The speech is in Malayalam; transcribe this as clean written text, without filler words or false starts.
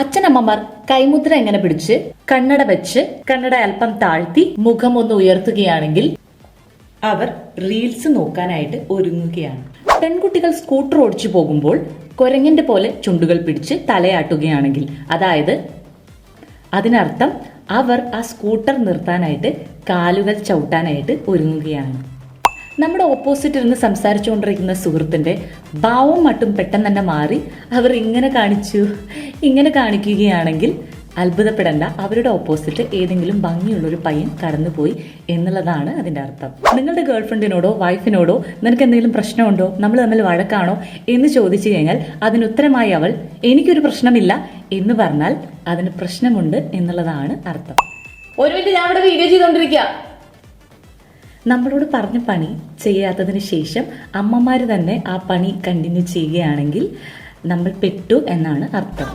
അച്ഛനമ്മമാർ കൈമുദ്ര എങ്ങനെ പിടിച്ച് കണ്ണട വെച്ച് കണ്ണട അല്പം താഴ്ത്തി മുഖം ഒന്ന് ഉയർത്തുകയാണെങ്കിൽ അവർ റീൽസ് നോക്കാനായിട്ട് ഒരുങ്ങുകയാണ്. പെൺകുട്ടികൾ സ്കൂട്ടർ ഓടിച്ചു പോകുമ്പോൾ കുരങ്ങന്റെ പോലെ ചുണ്ടുകൾ പിടിച്ച് തലയാട്ടുകയാണെങ്കിൽ അതിനർത്ഥം അവർ ആ സ്കൂട്ടർ നിർത്താനായിട്ട് കാലുകൾ ചവിട്ടാനായിട്ട് ഒരുങ്ങുകയാണ്. നമ്മുടെ ഓപ്പോസിറ്റ് ഇരുന്ന് സംസാരിച്ചുകൊണ്ടിരിക്കുന്ന സുഹൃത്തിൻ്റെ ഭാവം മട്ടും പെട്ടെന്ന് തന്നെ മാറി അവർ ഇങ്ങനെ കാണിക്കുകയാണെങ്കിൽ അത്ഭുതപ്പെടേണ്ട, അവരുടെ ഓപ്പോസിറ്റ് ഏതെങ്കിലും ഭംഗിയുള്ളൊരു പയ്യൻ കടന്നുപോയി എന്നുള്ളതാണ് അതിൻ്റെ അർത്ഥം. നിങ്ങളുടെ ഗേൾഫ്രണ്ടിനോടോ വൈഫിനോടോ നിനക്ക് എന്തെങ്കിലും പ്രശ്നമുണ്ടോ, നമ്മൾ തമ്മിൽ വഴക്കാണോ എന്ന് ചോദിച്ചു കഴിഞ്ഞാൽ അതിനുത്തരമായി അവൾ എനിക്കൊരു പ്രശ്നമില്ല എന്ന് പറഞ്ഞാൽ അതിന് പ്രശ്നമുണ്ട് എന്നുള്ളതാണ് അർത്ഥം. ഒരു മിനിറ്റ്, ഞാൻ ഇവിടെ വീഡിയോ ചെയ്തോണ്ടിരിക്കുക. നമ്മളോട് പറഞ്ഞ പണി ചെയ്യാത്തതിന് ശേഷം അമ്മമാർ തന്നെ ആ പണി കണ്ടിന്യൂ ചെയ്യുകയാണെങ്കിൽ നമ്മൾ പെട്ടു എന്നാണ് അർത്ഥം.